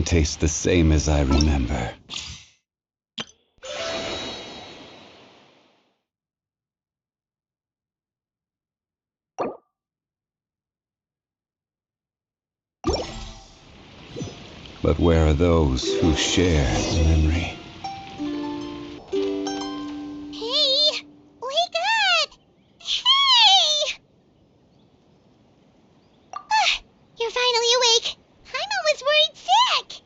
Nothing tastes the same as I remember. But where are those who share the memory? Hey! Wake up! Hey! You're finally awake. Paimon was worried sick.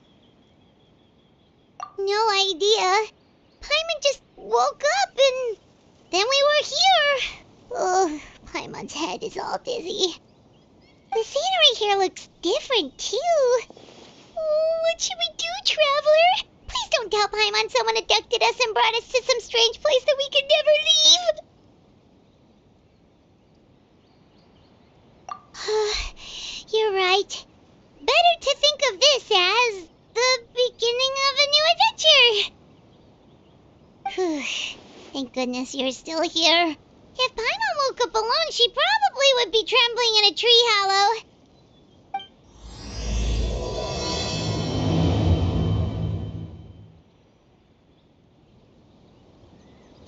No idea. Paimon just woke up and then we were here. Oh, Paimon's head is all dizzy. The scenery here looks different too. Oh, what should we do, Traveler? Please don't tell Paimon someone abducted us and brought us to some strange place that we could never leave. You're right. Better to think of this as the beginning of a new adventure. Thank goodness you're still here. If Paimon woke up alone, she probably would be trembling in a tree hollow.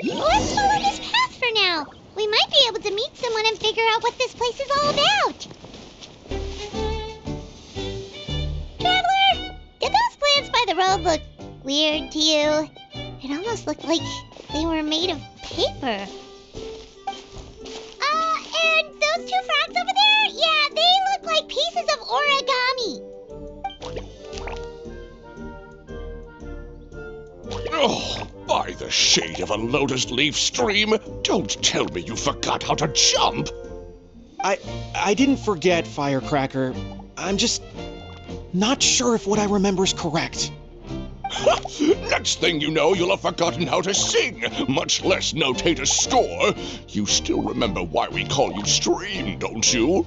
Let's follow this path for now. We might be able to meet someone and figure out what this place is all about. Traveler, did those plants by the road look weird to you? It almost looked like they were made of paper. And those two frogs over there? Yeah, they look like pieces of origami. Oh, by the shade of a lotus leaf stream, don't tell me you forgot how to jump! I didn't forget, Firecracker. I'm just not sure if what I remember is correct. Next thing you know, you'll have forgotten how to sing, much less notate a score. You still remember why we call you Stream, don't you?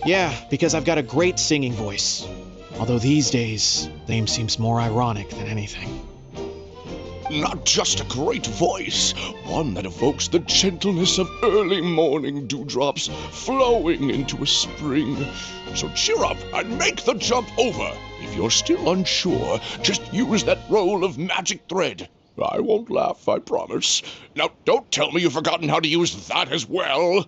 Yeah, because I've got a great singing voice. Although these days, name seems more ironic than anything. Not just a great voice, one that evokes the gentleness of early morning dewdrops flowing into a spring. So cheer up and make the jump over. If you're still unsure, just use that roll of magic thread. I won't laugh, I promise. Now, don't tell me you've forgotten how to use that as well.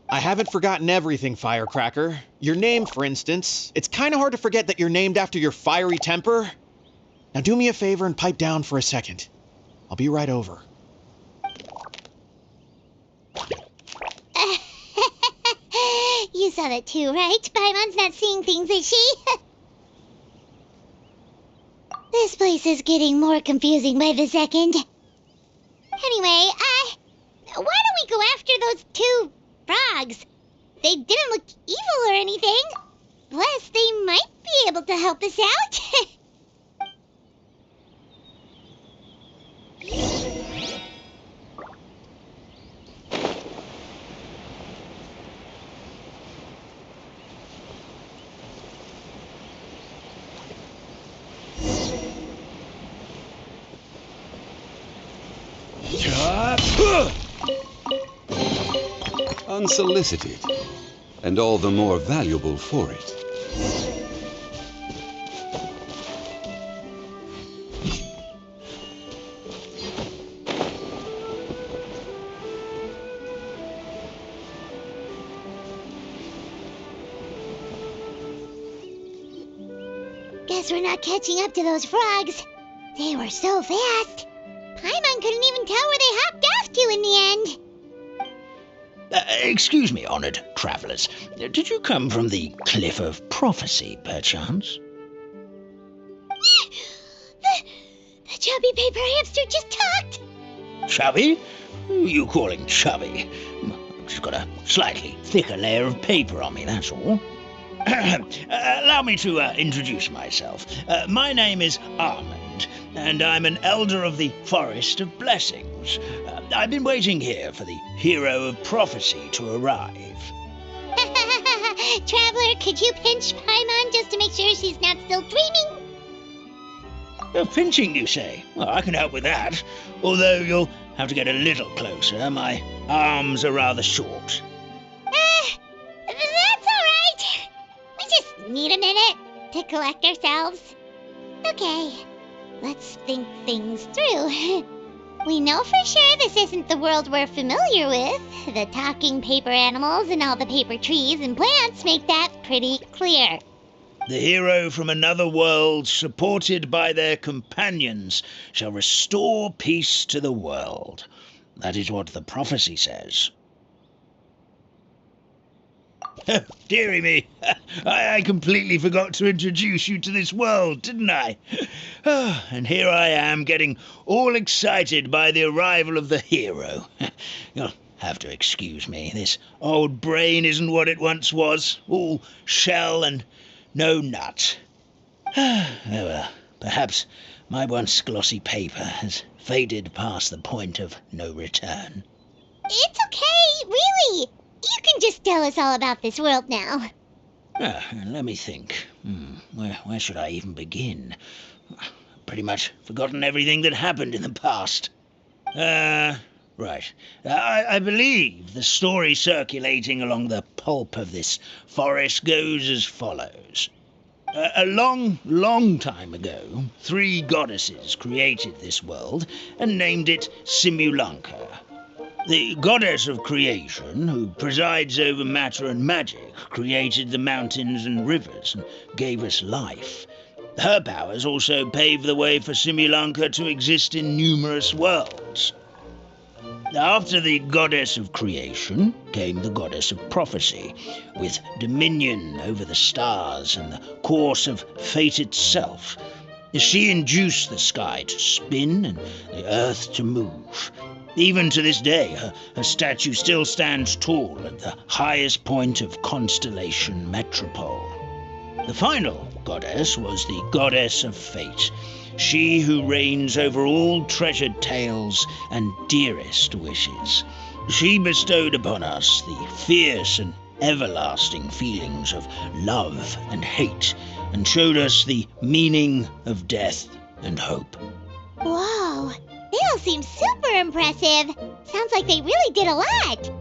I haven't forgotten everything, Firecracker. Your name, for instance. It's kind of hard to forget that you're named after your fiery temper. Now do me a favor and pipe down for a second. I'll be right over. You saw that too, right? Paimon's not seeing things, is she? This place is getting more confusing by the second. Anyway, why don't we go after those two frogs? They didn't look evil or anything. Plus, they might be able to help us out. Unsolicited, and all the more valuable for it. Guess we're not catching up to those frogs. They were so fast. Paimon couldn't even tell where they hopped off to in the end. Excuse me, honored travelers. Did you come from the Cliff of Prophecy, perchance? The chubby paper hamster just talked. Chubby? Who are you calling chubby? I've just got a slightly thicker layer of paper on me, that's all. Allow me to introduce myself. My name is Armand, and I'm an elder of the Forest of Blessings. I've been waiting here for the hero of prophecy to arrive. Traveler, could you pinch Paimon just to make sure she's not still dreaming? Pinching, you say? Well, I can help with that. Although you'll have to get a little closer. My arms are rather short. That's all right. We just need a minute. to collect ourselves? Okay, let's think things through. We know for sure this isn't the world we're familiar with. The talking paper animals and all the paper trees and plants make that pretty clear. The hero from another world, supported by their companions, shall restore peace to the world. That is what the prophecy says. Dearie me, I completely forgot to introduce you to this world, didn't I? And here I am, getting all excited by the arrival of the hero. You'll have to excuse me. This old brain isn't what it once was, all shell and no nut. Oh well, perhaps my once glossy paper has faded past the point of no return. It's okay, really. You can just tell us all about this world now. Let me think. Where should I even begin? Pretty much forgotten everything that happened in the past. Right. I believe the story circulating along the pulp of this forest goes as follows. A long, long time ago, 3 goddesses created this world and named it Simulanka. The goddess of creation, who presides over matter and magic, created the mountains and rivers and gave us life. Her powers also paved the way for Simulanka to exist in numerous worlds. After the goddess of creation came the goddess of prophecy, with dominion over the stars and the course of fate itself. She induced the sky to spin and the earth to move. Even to this day, her statue still stands tall at the highest point of Constellation Metropole. The final goddess was the goddess of fate, she who reigns over all treasured tales and dearest wishes. She bestowed upon us the fierce and everlasting feelings of love and hate, and showed us the meaning of death and hope. Whoa, they all seem super impressive. Sounds like they really did a lot.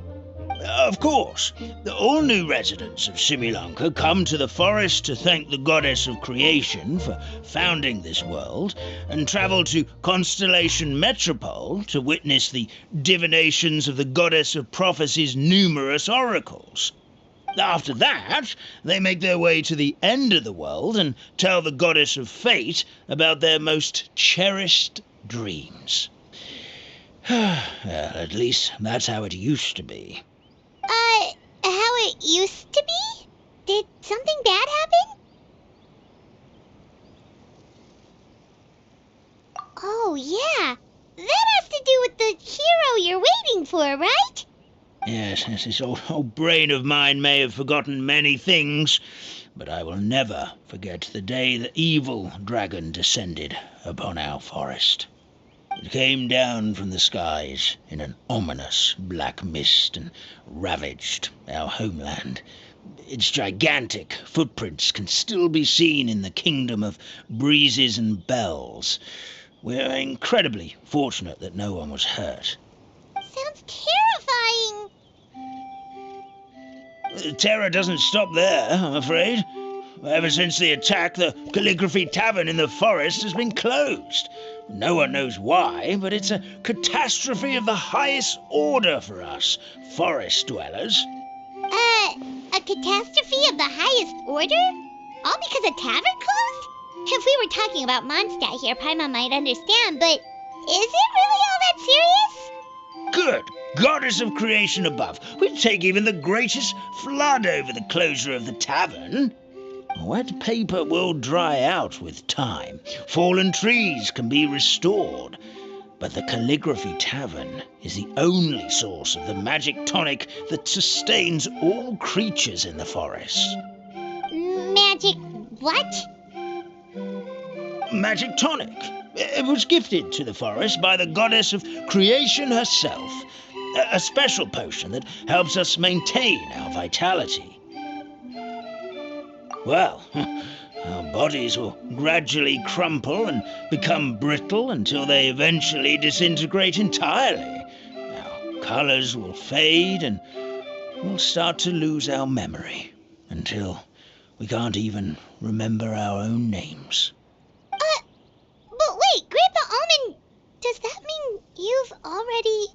Of course, all new residents of Simulanka come to the forest to thank the goddess of creation for founding this world, and travel to Constellation Metropole to witness the divinations of the goddess of prophecy's numerous oracles. After that, they make their way to the end of the world and tell the goddess of fate about their most cherished dreams. Well, at least that's how it used to be. How it used to be? Did something bad happen? Oh, yeah. That has to do with the hero you're waiting for, right? Yes, this old brain of mine may have forgotten many things, but I will never forget the day the evil dragon descended upon our forest. It came down from the skies in an ominous black mist and ravaged our homeland. Its gigantic footprints can still be seen in the kingdom of breezes and bells. We're incredibly fortunate that no one was hurt. Sounds terrifying. The terror doesn't stop there, I'm afraid. Ever since the attack, the Calligraphy Tavern in the forest has been closed. No one knows why, but it's a catastrophe of the highest order for us, forest dwellers. A catastrophe of the highest order? All because a tavern closed? If we were talking about Mondstadt here, Paimon might understand, but is it really all that serious? Good goddess of creation above, we'd take even the greatest flood over the closure of the tavern. Wet paper will dry out with time. Fallen trees can be restored. But the Calligraphy Tavern is the only source of the magic tonic that sustains all creatures in the forest. Magic what? Magic tonic. It was gifted to the forest by the goddess of creation herself. A special potion that helps us maintain our vitality. Well, our bodies will gradually crumple and become brittle until they eventually disintegrate entirely. Our colors will fade and we'll start to lose our memory until we can't even remember our own names. But wait, Grandpa Almond, does that mean you've already...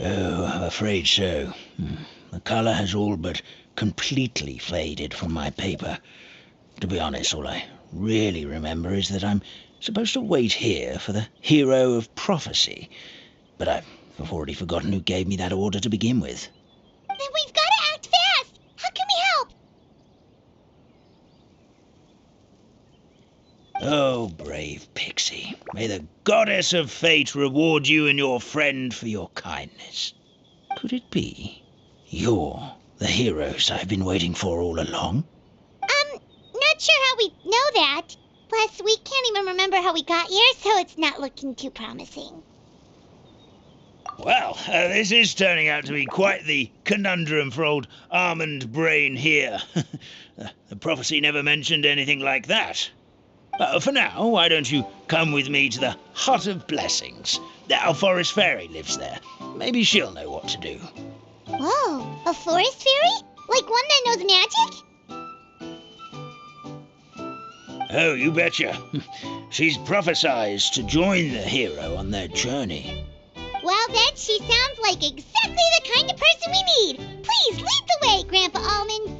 Oh, I'm afraid so. The colour has all but completely faded from my paper. To be honest, all I really remember is that I'm supposed to wait here for the hero of prophecy. But I've already forgotten who gave me that order to begin with. Then we've got to act fast! How can we help? Oh, brave Pixie. May the goddess of fate reward you and your friend for your kindness. Could it be you're the heroes I've been waiting for all along? Not sure how we know that. Plus, we can't even remember how we got here, so it's not looking too promising. Well, this is turning out to be quite the conundrum for old Almond Brain here. The prophecy never mentioned anything like that. For now, why don't you come with me to the Hut of Blessings? Our forest fairy lives there. Maybe she'll know what to do. Whoa, a forest fairy? Like one that knows magic? Oh, you betcha. She's prophesized to join the hero on their journey. Well then, she sounds like exactly the kind of person we need. Please lead the way, Grandpa Almond.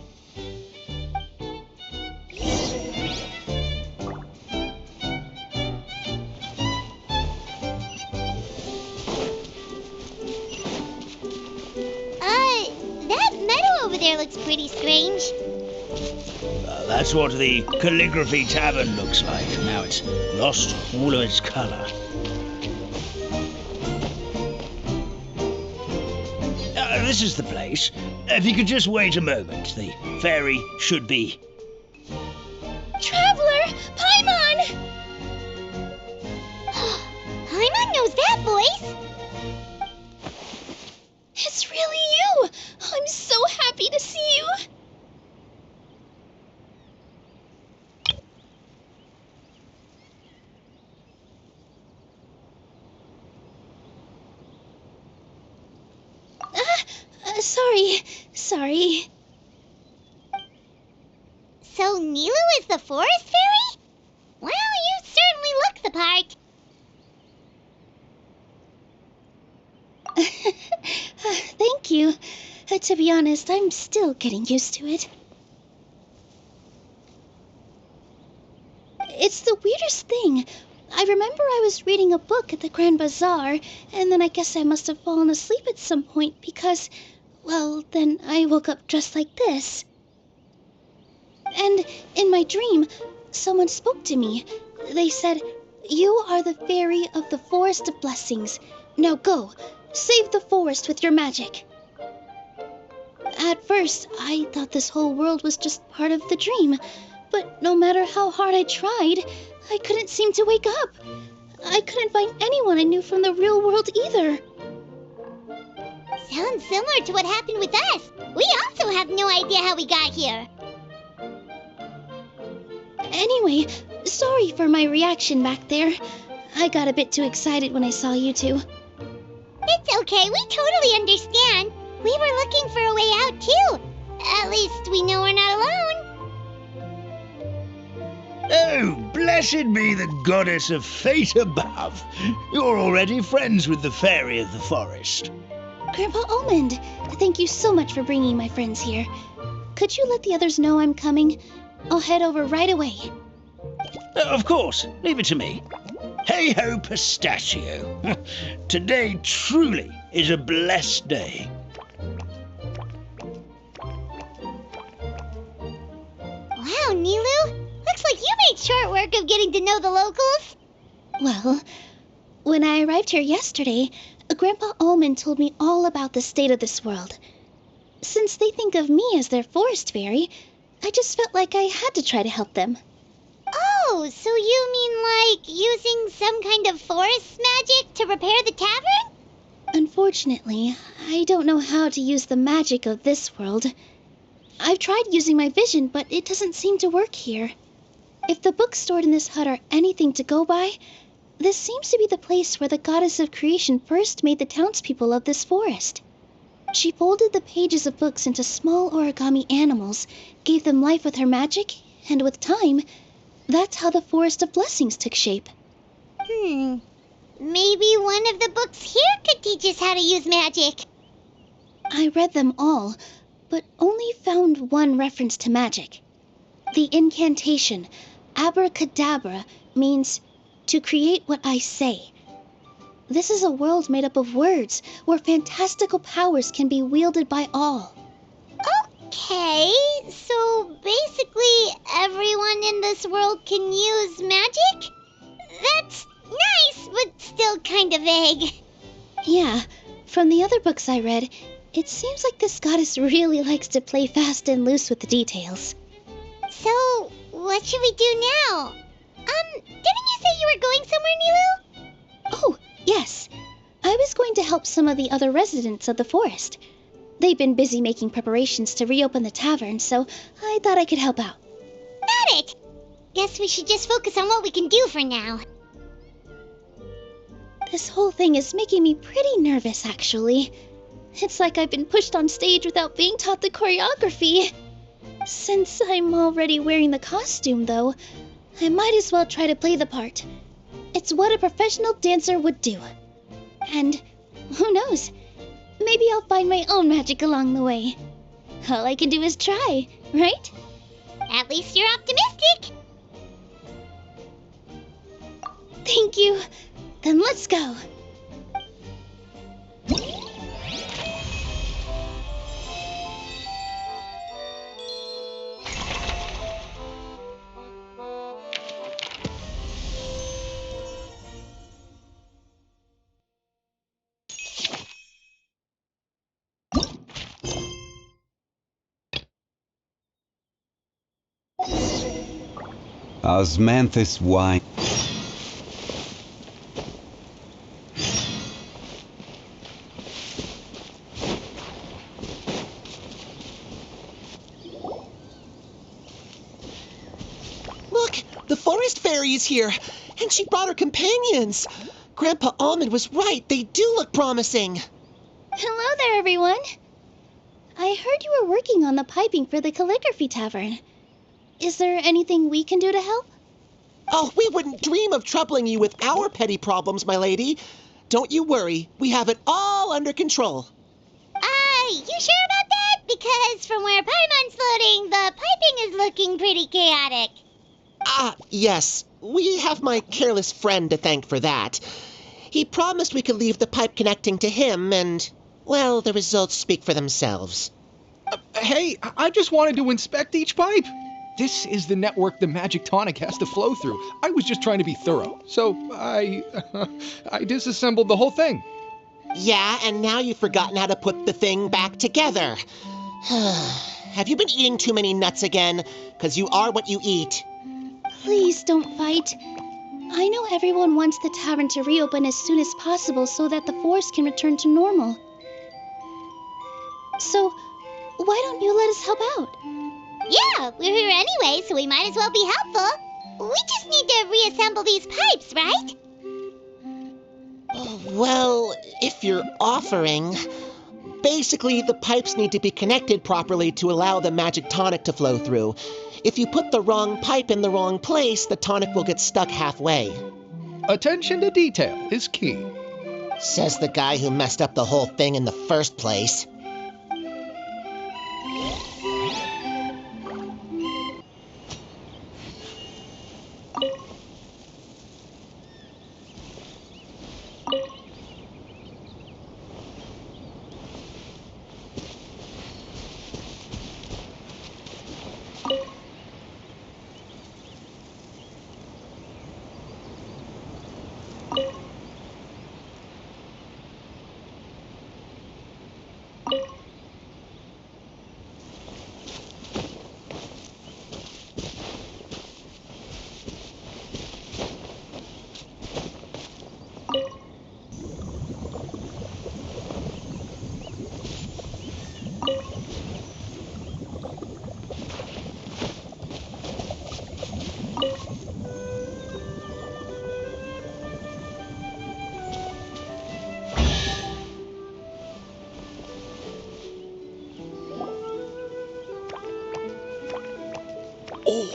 That meadow over there looks pretty strange. That's what the Calligraphy Tavern looks like. Now it's lost all of its color. This is the place. If you could just wait a moment, the fairy should be... Traveler! Paimon! Paimon knows that voice! It's really you! I'm so happy to see you! Sorry. So Nilu is the forest fairy? Well, you certainly look the part. Thank you. To be honest, I'm still getting used to it. It's the weirdest thing. I remember I was reading a book at the Grand Bazaar, and then I guess I must have fallen asleep at some point because, well, then I woke up just like this. And in my dream, someone spoke to me. They said, "You are the fairy of the Forest of Blessings. Now go, save the forest with your magic." At first, I thought this whole world was just part of the dream, but no matter how hard I tried, I couldn't seem to wake up. I couldn't find anyone I knew from the real world either. Sounds similar to what happened with us. We also have no idea how we got here. Anyway, sorry for my reaction back there. I got a bit too excited when I saw you two. It's okay, we totally understand. We were looking for a way out too. At least we know we're not alone. Oh, blessed be the goddess of fate above. You're already friends with the fairy of the forest. Grandpa Almond, thank you so much for bringing my friends here. Could you let the others know I'm coming? I'll head over right away. Of course, leave it to me. Hey ho, pistachio. Today truly is a blessed day. Wow, Nilu. Looks like you made short work of getting to know the locals. Well, when I arrived here yesterday, Grandpa Almond told me all about the state of this world. Since they think of me as their forest fairy, I just felt like I had to try to help them. Oh, so you mean like using some kind of forest magic to repair the tavern? Unfortunately, I don't know how to use the magic of this world. I've tried using my vision, but it doesn't seem to work here. If the books stored in this hut are anything to go by, this seems to be the place where the goddess of creation first made the townspeople of this forest. She folded the pages of books into small origami animals, gave them life with her magic, and with time, that's how the Forest of Blessings took shape. Maybe one of the books here could teach us how to use magic. I read them all, but only found one reference to magic. The incantation, abracadabra, means to create what I say. This is a world made up of words, where fantastical powers can be wielded by all. Okay, so basically everyone in this world can use magic? That's nice, but still kind of vague. Yeah, from the other books I read, it seems like this goddess really likes to play fast and loose with the details. So, what should we do now? Didn't you say you were going somewhere, Nilu? Oh, yes. I was going to help some of the other residents of the forest. They've been busy making preparations to reopen the tavern, so I thought I could help out. Got it! Guess we should just focus on what we can do for now. This whole thing is making me pretty nervous, actually. It's like I've been pushed on stage without being taught the choreography. Since I'm already wearing the costume, though, I might as well try to play the part. It's what a professional dancer would do. And who knows? Maybe I'll find my own magic along the way. All I can do is try, right? At least you're optimistic. Thank you. Then let's go. Osmanthus wine. Look, the forest fairy is here, and she brought her companions. Grandpa Almond was right, they do look promising. Hello there, everyone. I heard you were working on the piping for the calligraphy tavern. Is there anything we can do to help? Oh, we wouldn't dream of troubling you with our petty problems, my lady. Don't you worry, we have it all under control. You sure about that? Because from where Paimon's floating, the piping is looking pretty chaotic. Ah, yes, we have my careless friend to thank for that. He promised we could leave the pipe connecting to him, and, well, the results speak for themselves. Hey, I just wanted to inspect each pipe. This is the network the magic tonic has to flow through. I was just trying to be thorough, so I disassembled the whole thing. Yeah, and now you've forgotten how to put the thing back together. Have you been eating too many nuts again? 'Cause you are what you eat. Please don't fight. I know everyone wants the tavern to reopen as soon as possible so that the forest can return to normal. So, why don't you let us help out? Yeah, we're here anyway, so we might as well be helpful. We just need to reassemble these pipes, right? Well, if you're offering... Basically, the pipes need to be connected properly to allow the magic tonic to flow through. If you put the wrong pipe in the wrong place, the tonic will get stuck halfway. Attention to detail is key. Says the guy who messed up the whole thing in the first place.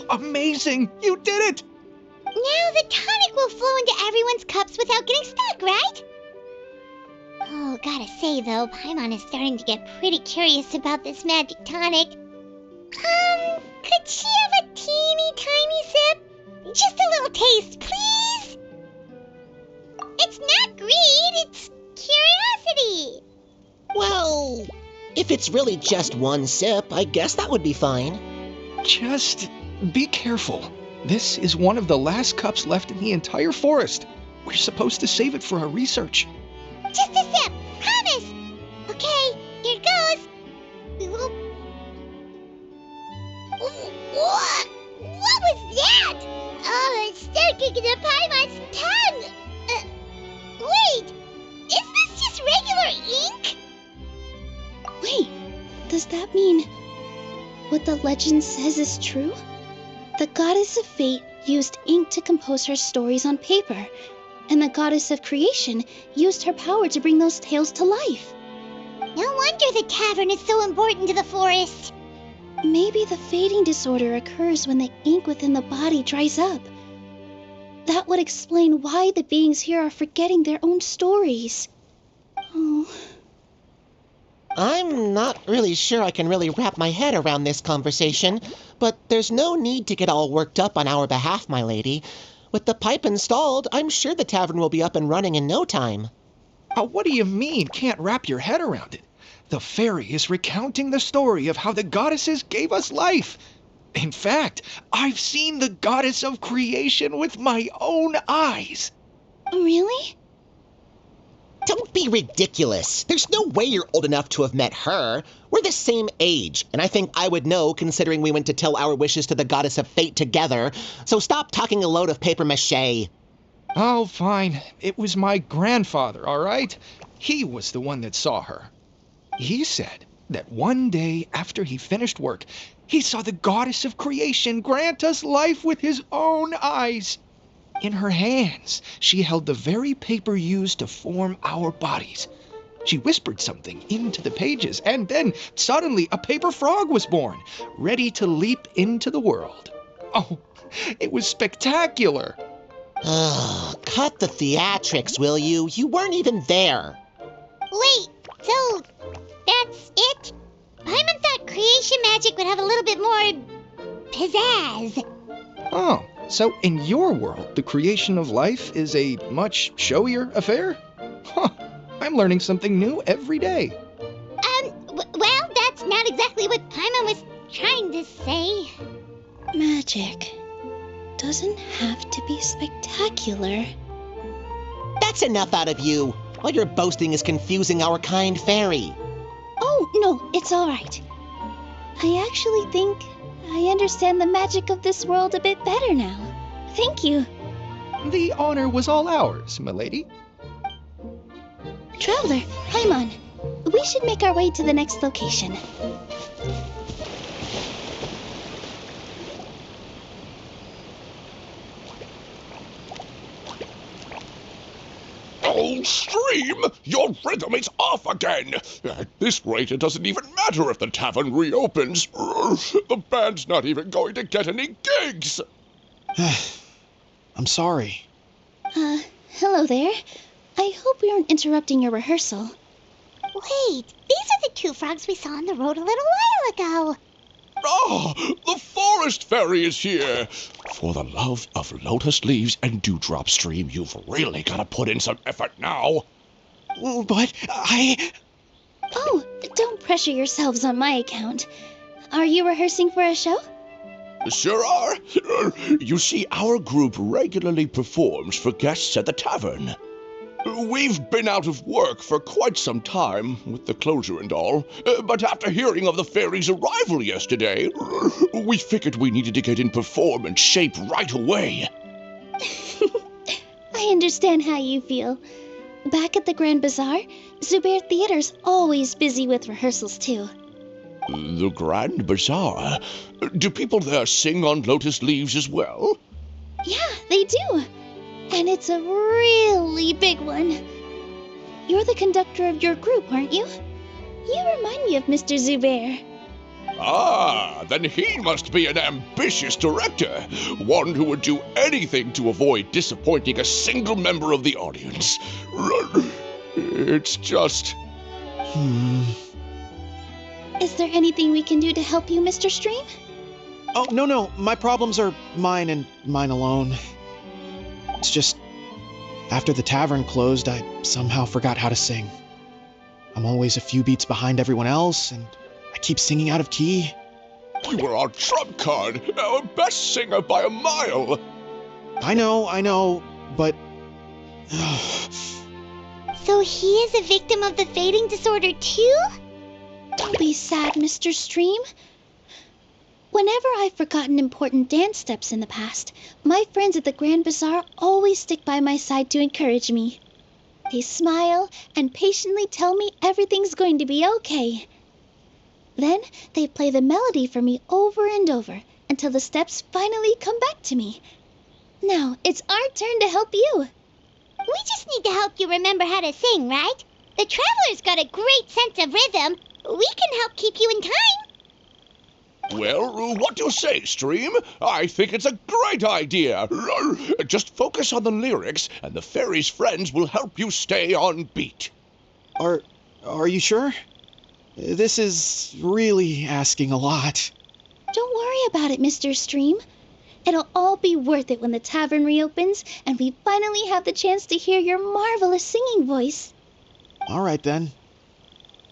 Amazing! You did it! Now the tonic will flow into everyone's cups without getting stuck, right? Oh, gotta say though, Paimon is starting to get pretty curious about this magic tonic. Could she have a teeny tiny sip? Just a little taste, please? It's not greed, it's curiosity. Well, if it's really just one sip, I guess that would be fine. Just be careful. This is one of the last cups left in the entire forest. We're supposed to save it for our research. Just a sip, promise. Okay, here goes. What was that? Oh, it's sticking to Paimon's tongue. Wait, is this just regular ink? Wait, does that mean what the legend says is true? The goddess of fate used ink to compose her stories on paper, and the goddess of creation used her power to bring those tales to life. No wonder the tavern is so important to the forest. Maybe the fading disorder occurs when the ink within the body dries up. That would explain why the beings here are forgetting their own stories. Oh. I'm not really sure I can really wrap my head around this conversation, but there's no need to get all worked up on our behalf, my lady. With the pipe installed, I'm sure the tavern will be up and running in no time. What do you mean, can't wrap your head around it? The fairy is recounting the story of how the goddesses gave us life. In fact, I've seen the goddess of creation with my own eyes. Really? Don't be ridiculous. There's no way you're old enough to have met her. We're the same age, and I think I would know considering we went to tell our wishes to the goddess of fate together. So stop talking a load of papier-mâché. Oh, fine. It was my grandfather, all right? He was the one that saw her. He said that one day after he finished work, he saw the goddess of creation grant us life with his own eyes. In her hands, she held the very paper used to form our bodies. She whispered something into the pages, and then suddenly a paper frog was born, ready to leap into the world. Oh, it was spectacular. Ugh, cut the theatrics, will you? You weren't even there. Wait, so that's it? Paimon thought creation magic would have a little bit more pizzazz. Oh, so in your world, the creation of life is a much showier affair? Huh, I'm learning something new every day. Well, that's not exactly what Paimon was trying to say. Magic doesn't have to be spectacular. That's enough out of you. All your boasting is confusing our kind fairy. Oh, no, it's all right. I actually think I understand the magic of this world a bit better now. Thank you. The honor was all ours, milady. Traveler, Paimon, we should make our way to the next location. Oh, Stream! Your rhythm is off again! At this rate, it doesn't even matter if the tavern reopens. The band's not even going to get any gigs! I'm sorry. Hello there. I hope we aren't interrupting your rehearsal. Wait, these are the two frogs we saw on the road a little while ago. Ah, the forest fairy is here! For the love of lotus leaves and dewdrop, Stream, you've really got to put in some effort now. But Oh, don't pressure yourselves on my account. Are you rehearsing for a show? Sure are. You see, our group regularly performs for guests at the tavern. We've been out of work for quite some time, with the closure and all, but after hearing of the fairy's arrival yesterday, we figured we needed to get in performance shape right away. I understand how you feel. Back at the Grand Bazaar, Zubair Theater's always busy with rehearsals too. The Grand Bazaar? Do people there sing on lotus leaves as well? Yeah, they do. And it's a really big one. You're the conductor of your group, aren't you? You remind me of Mr. Zubair. Ah, then he must be an ambitious director, one who would do anything to avoid disappointing a single member of the audience. It's just... Is there anything we can do to help you, Mr. Stream? Oh, no. My problems are mine and mine alone. It's just, after the tavern closed, I somehow forgot how to sing. I'm always a few beats behind everyone else, and I keep singing out of key. You were our trump card, our best singer by a mile. I know, but... So he is a victim of the fading disorder too? Don't be sad, Mr. Stream. Whenever I've forgotten important dance steps in the past, my friends at the Grand Bazaar always stick by my side to encourage me. They smile and patiently tell me everything's going to be okay. Then they play the melody for me over and over until the steps finally come back to me. Now it's our turn to help you. We just need to help you remember how to sing, right? The Traveler's got a great sense of rhythm. We can help keep you in time. Well, what do you say, Stream? I think it's a great idea. Just focus on the lyrics, and the fairy's friends will help you stay on beat. Are you sure? This is really asking a lot. Don't worry about it, Mr. Stream. It'll all be worth it when the tavern reopens and we finally have the chance to hear your marvelous singing voice. All right, then.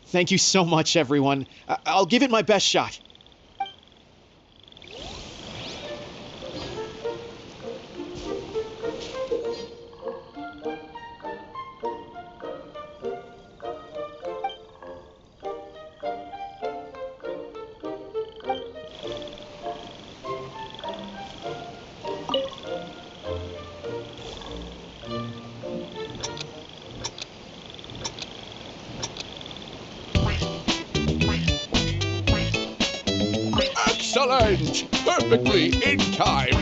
Thank you so much, everyone. I'll give it my best shot. Excellent! Perfectly in time!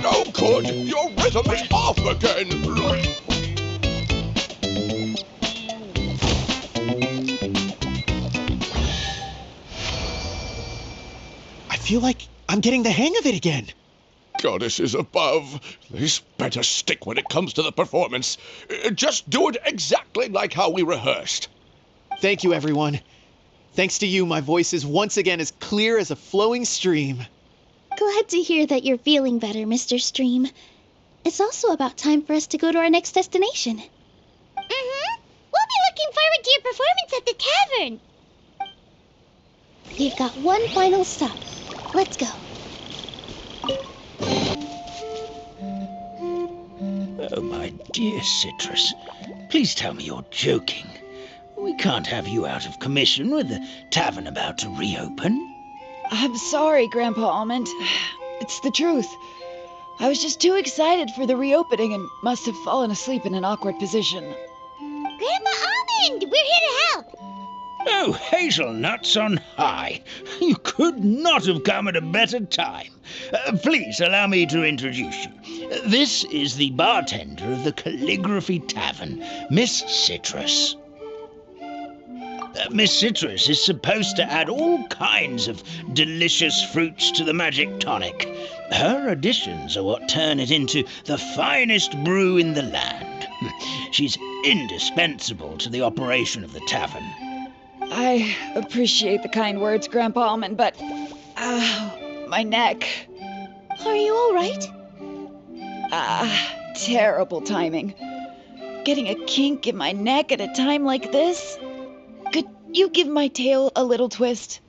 No good! Your rhythm is off again! I feel like I'm getting the hang of it again. Goddesses above, this better stick when it comes to the performance. Just do it exactly like how we rehearsed. Thank you, everyone. Thanks to you, my voice is once again as clear as a flowing stream. Glad to hear that you're feeling better, Mr. Stream. It's also about time for us to go to our next destination. Mm-hmm. We'll be looking forward to your performance at the tavern. We've got one final stop. Let's go. Oh, my dear Citrus, please tell me you're joking. We can't have you out of commission with the tavern about to reopen. I'm sorry, Grandpa Almond. It's the truth. I was just too excited for the reopening and must have fallen asleep in an awkward position. Grandpa Almond, we're here to help. Oh, hazelnuts on high. You could not have come at a better time. Please allow me to introduce you. This is the bartender of the Calligraphy Tavern, Miss Citrus. Miss Citrus is supposed to add all kinds of delicious fruits to the magic tonic. Her additions are what turn it into the finest brew in the land. She's indispensable to the operation of the tavern. I appreciate the kind words, Grandpa Almond, but... Ow, my neck. Are you all right? Terrible timing. Getting a kink in my neck at a time like this? Could you give my tail a little twist?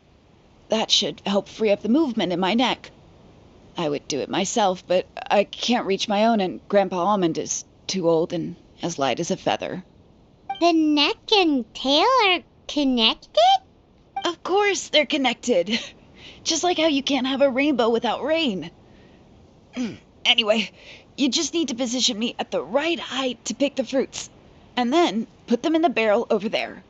That should help free up the movement in my neck. I would do it myself, but I can't reach my own, and Grandpa Almond is too old and as light as a feather. The neck and tail are connected? Of course they're connected. Just like how you can't have a rainbow without rain. Anyway, you just need to position me at the right height to pick the fruits. And then put them in the barrel over there.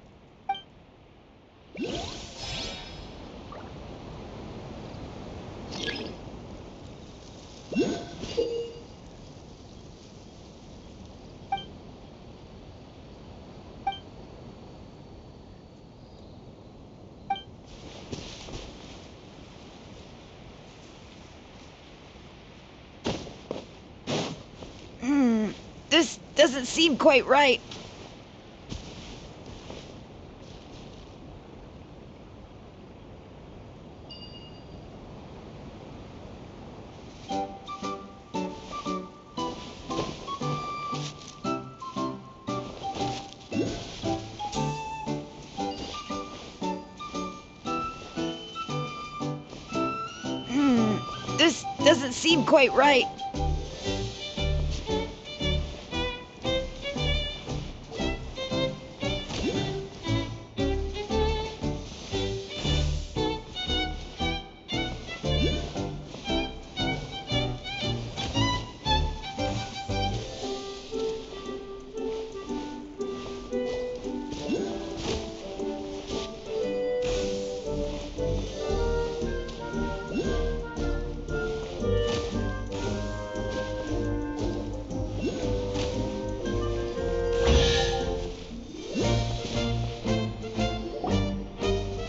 This doesn't seem quite right. This doesn't seem quite right.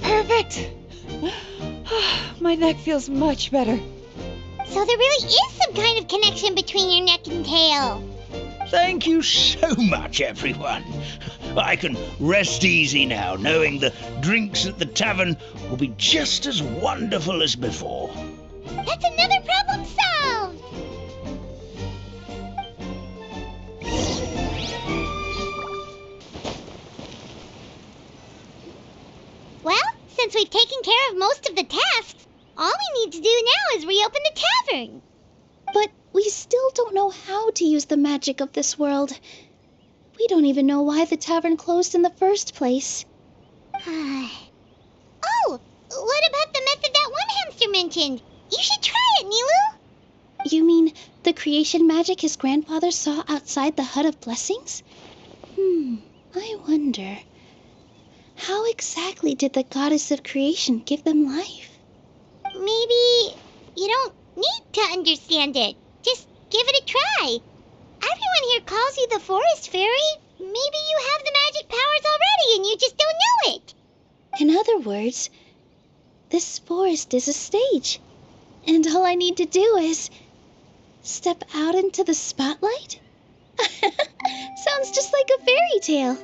Perfect! My neck feels much better. So there really is some kind of connection between your neck and tail. Thank you so much, everyone. I can rest easy now, knowing the drinks at the tavern will be just as wonderful as before. That's another problem solved! Well, since we've taken care of most of the tasks, all we need to do now is reopen the tavern. But we still don't know how to use the magic of this world. We don't even know why the tavern closed in the first place. Oh, what about the method that one hamster mentioned? You should try it, Nilu. You mean the creation magic his grandfather saw outside the Hut of Blessings? I wonder. How exactly did the goddess of creation give them life? Maybe you don't need to understand it. Just give it a try. Everyone here calls you the Forest Fairy. Maybe you have the magic powers already and you just don't know it. In other words, this forest is a stage. And all I need to do is step out into the spotlight? Sounds just like a fairy tale.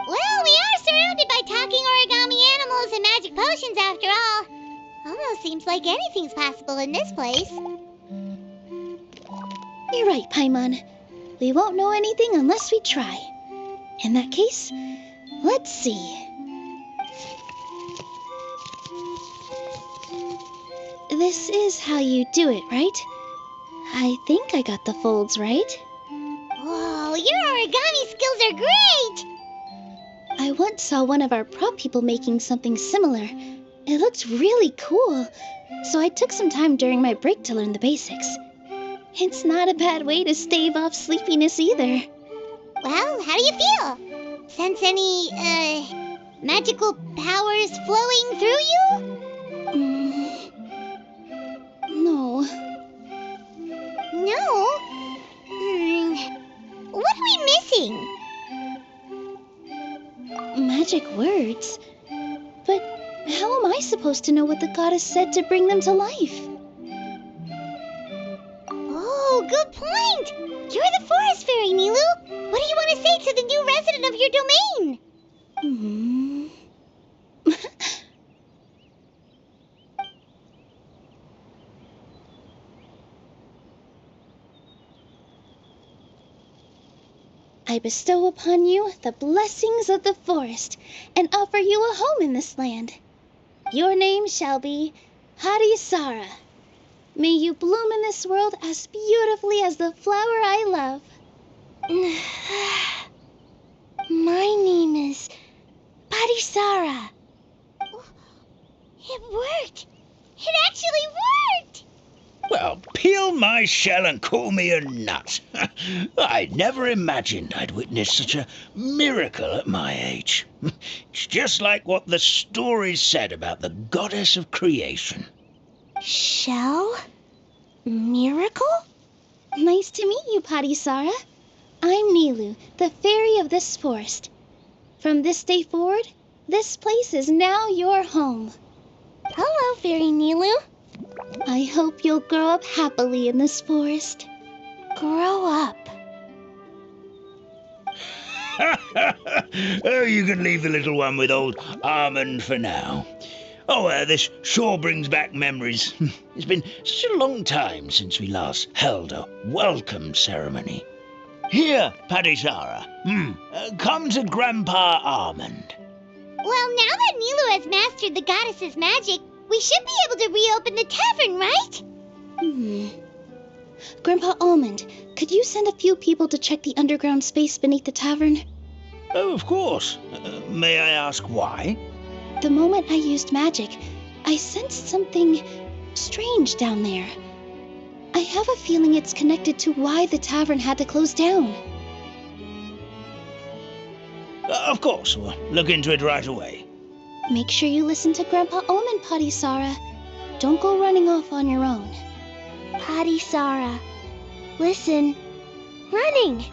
Well, we are surrounded by talking origami animals and magic potions after all. Almost seems like anything's possible in this place. You're right, Paimon. We won't know anything unless we try. In that case, let's see. This is how you do it, right? I think I got the folds right. Whoa, your origami skills are great! I once saw one of our prop people making something similar. It looked really cool, so I took some time during my break to learn the basics. It's not a bad way to stave off sleepiness either. Well, how do you feel? Sense any, magical powers flowing through you? No. No? What are we missing? Magic words? But how am I supposed to know what the goddess said to bring them to life? Oh, good point! You're the Forest Fairy, Nilu! What do you want to say to the new resident of your domain? I bestow upon you the blessings of the forest and offer you a home in this land. Your name shall be Harisara. May you bloom in this world as beautifully as the flower I love. My name is Parisara. It worked! It actually worked! Well, peel my shell and call me a nut. I never imagined I'd witness such a miracle at my age. It's just like what the stories said about the goddess of creation. Shell? Miracle? Nice to meet you, Parisara. I'm Nilu, the fairy of this forest. From this day forward, this place is now your home. Hello, Fairy Nilu. I hope you'll grow up happily in this forest. Grow up. Oh, you can leave the little one with old Almond for now. Oh, this sure brings back memories. It's been such a long time since we last held a welcome ceremony. Here, Parisara. Come to Grandpa Almond. Well, now that Nilu has mastered the goddess's magic, we should be able to reopen the tavern, right? Grandpa Almond, could you send a few people to check the underground space beneath the tavern? Oh, of course. May I ask why? The moment I used magic, I sensed something strange down there. I have a feeling it's connected to why the tavern had to close down. Of course, we'll look into it right away. Make sure you listen to Grandpa Almond, Parisara. Don't go running off on your own. Parisara. Listen. Running.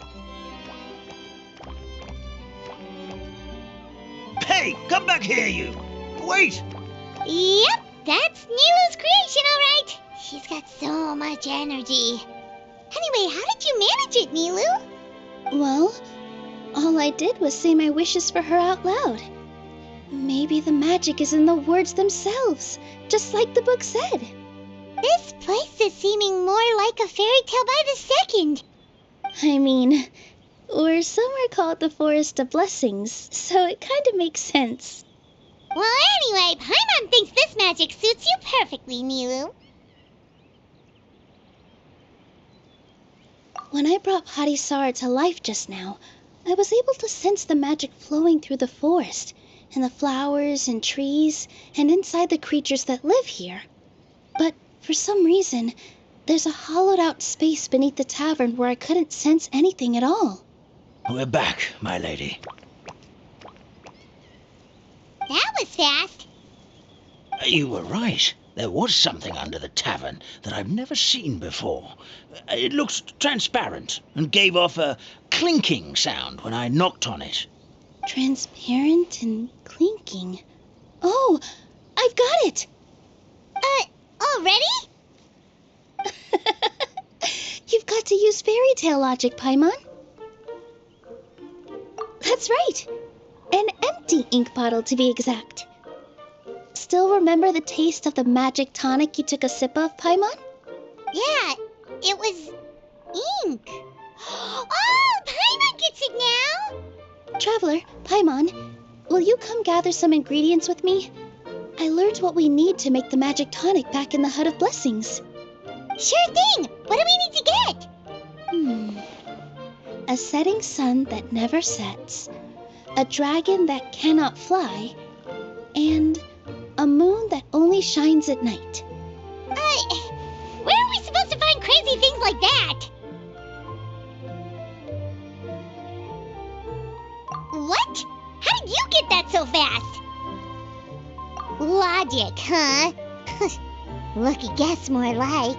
Hey, come back here, you! Wait! Yep, that's Nilu's creation, all right. She's got so much energy. Anyway, how did you manage it, Nilu? Well, all I did was say my wishes for her out loud. Maybe the magic is in the words themselves, just like the book said. This place is seeming more like a fairy tale by the second. I mean, or somewhere called the Forest of Blessings, so it kind of makes sense. Well, anyway, Paimon thinks this magic suits you perfectly, Nilu. When I brought Parisara to life just now, I was able to sense the magic flowing through the forest, and the flowers and trees, and inside the creatures that live here. But for some reason, there's a hollowed-out space beneath the tavern where I couldn't sense anything at all. We're back, my lady. That was fast. You were right. There was something under the tavern that I've never seen before. It looked transparent and gave off a clinking sound when I knocked on it. Transparent and clinking. Oh, I've got it! Already? You've got to use fairy tale logic, Paimon. That's right. An empty ink bottle, to be exact. Still remember the taste of the magic tonic you took a sip of, Paimon? Yeah, it was ink. Oh, Paimon gets it now! Traveler, Paimon, will you come gather some ingredients with me? I learned what we need to make the magic tonic back in the Hut of Blessings. Sure thing! What do we need to get? A setting sun that never sets, a dragon that cannot fly, and a moon that only shines at night. Where are we supposed to find crazy things like that? What? How did you get that so fast? Logic, huh? Lucky guess, more like.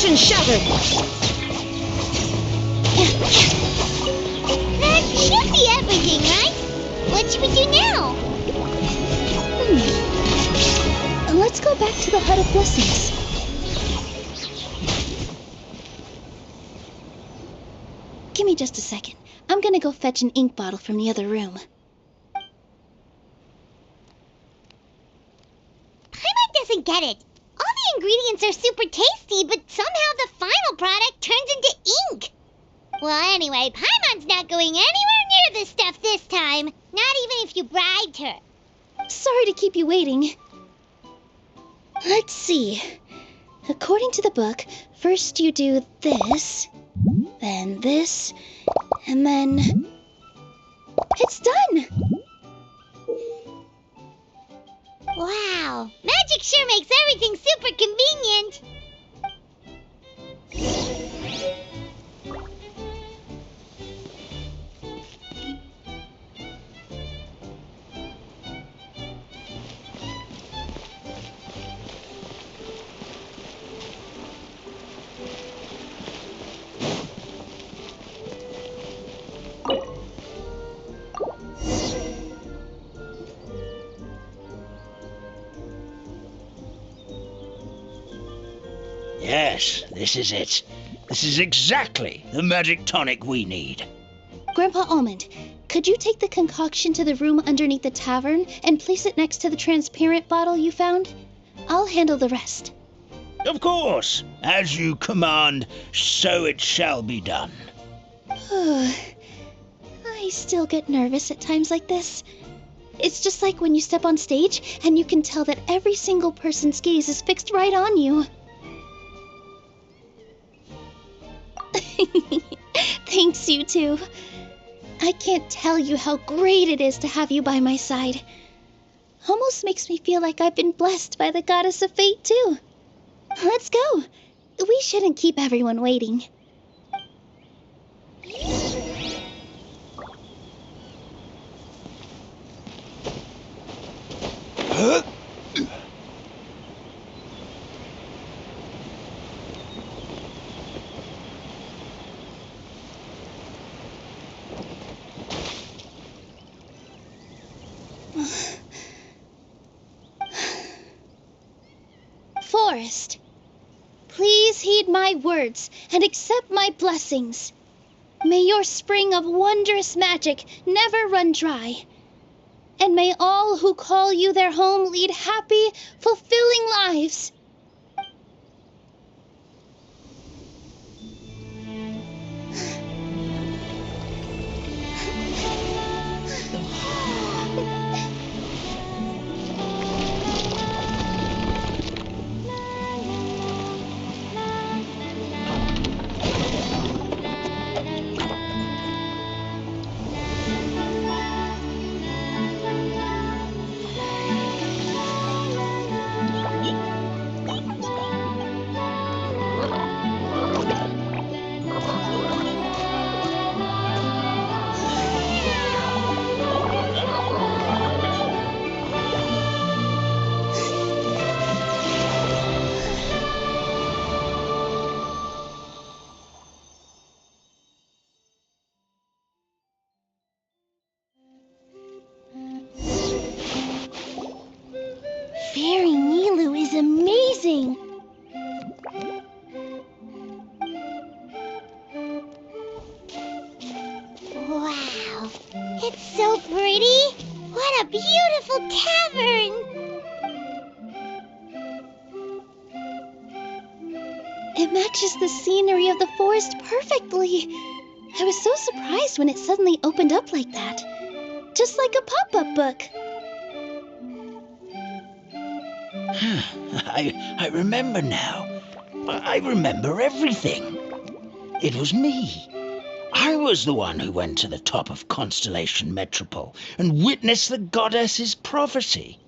illusion shattered! That should be everything, right? What should we do now? Let's go back to the Hut of Blessings. Give me just a second. I'm gonna go fetch an ink bottle from the other room. Paimon doesn't get it. All the ingredients are super tasty, but somehow the final product turns into ink. Well, anyway, Paimon's not going anywhere near this stuff this time. Not even if you bribed her. Sorry to keep you waiting. Let's see. According to the book, first you do this, then this, and then... It's done! Wow, magic sure makes everything super convenient. Yes, this is it. This is exactly the magic tonic we need. Grandpa Almond, could you take the concoction to the room underneath the tavern and place it next to the transparent bottle you found? I'll handle the rest. Of course, as you command, so it shall be done. I still get nervous at times like this. It's just like when you step on stage and you can tell that every single person's gaze is fixed right on you. Thanks, you two. I can't tell you how great it is to have you by my side. Almost makes me feel like I've been blessed by the goddess of fate, too. Let's go. We shouldn't keep everyone waiting. Forest, please heed my words and accept my blessings. May your spring of wondrous magic never run dry. And may all who call you their home lead happy, fulfilling lives. Fairy Nilu is amazing! Wow, it's so pretty. What a beautiful tavern. It matches the scenery of the forest perfectly. I was so surprised when it suddenly opened up like that. Just like a pop-up book. I remember now. I remember everything. It was me. I was the one who went to the top of Constellation Metropole and witnessed the goddess's prophecy.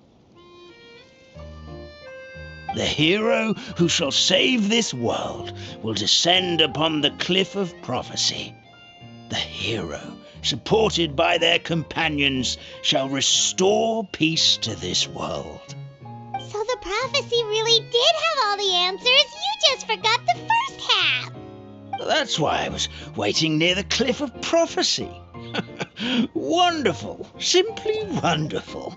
The hero who shall save this world will descend upon the cliff of prophecy. The hero, supported by their companions, shall restore peace to this world. So the prophecy really did have all the answers. You just forgot the first half. That's why I was waiting near the Cliff of Prophecy. Wonderful. Simply wonderful.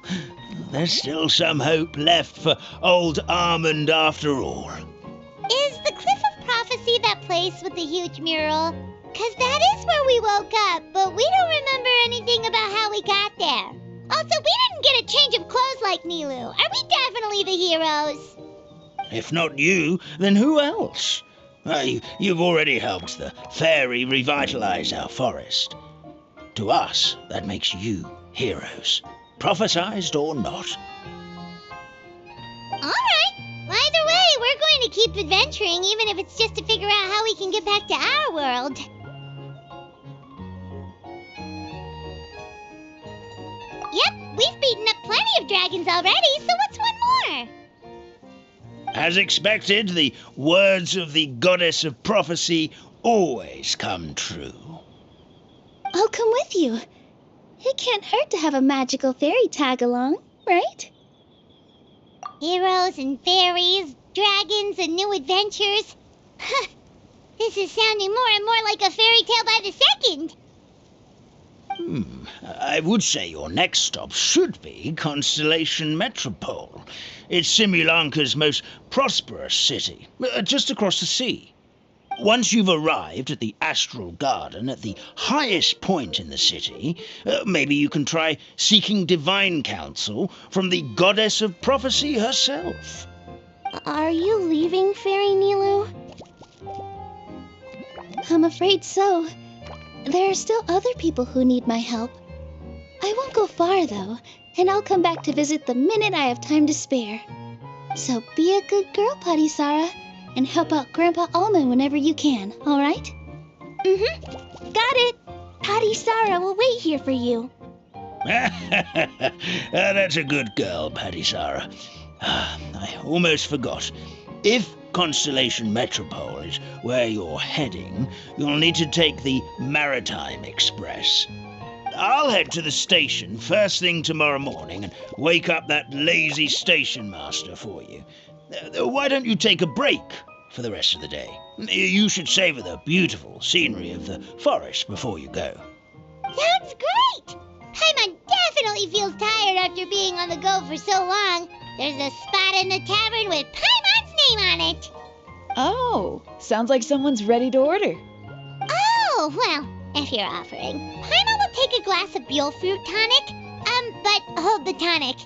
There's still some hope left for old Armand after all. Is the Cliff of Prophecy that place with the huge mural? 'Cause that is where we woke up, but we don't remember anything about how we got there. Also, we didn't get a change of clothes like Nilu. Are we definitely the heroes? If not you, then who else? You've already helped the fairy revitalize our forest. To us, that makes you heroes, prophesized or not. Alright. Either way, we're going to keep adventuring, even if it's just to figure out how we can get back to our world. Yep, we've beaten up plenty of dragons already, so what's one more? As expected, the words of the goddess of prophecy always come true. I'll come with you. It can't hurt to have a magical fairy tag along, right? Heroes and fairies, dragons and new adventures. This is sounding more and more like a fairy tale by the second. I would say your next stop should be Constellation Metropole. It's Simulanka's most prosperous city, just across the sea. Once you've arrived at the Astral Garden at the highest point in the city, maybe you can try seeking divine counsel from the goddess of prophecy herself. Are you leaving, Fairy Nilu? I'm afraid so. There are still other people who need my help. I won't go far, though, and I'll come back to visit the minute I have time to spare. So be a good girl, Padisara, and help out Grandpa Almond whenever you can, all right? Mm-hmm. Got it. Padisara will wait here for you. That's a good girl, Padisara. I almost forgot. If Constellation Metropole is where you're heading, you'll need to take the Maritime Express. I'll head to the station first thing tomorrow morning and wake up that lazy station master for you. Why don't you take a break for the rest of the day? You should savor the beautiful scenery of the forest before you go. Sounds great! Paimon definitely feels tired after being on the go for so long. There's a spot in the tavern with Paimon's name on it. Oh, sounds like someone's ready to order. Oh, well, if you're offering, Paimon will take a glass of Buell fruit tonic. But hold the tonic.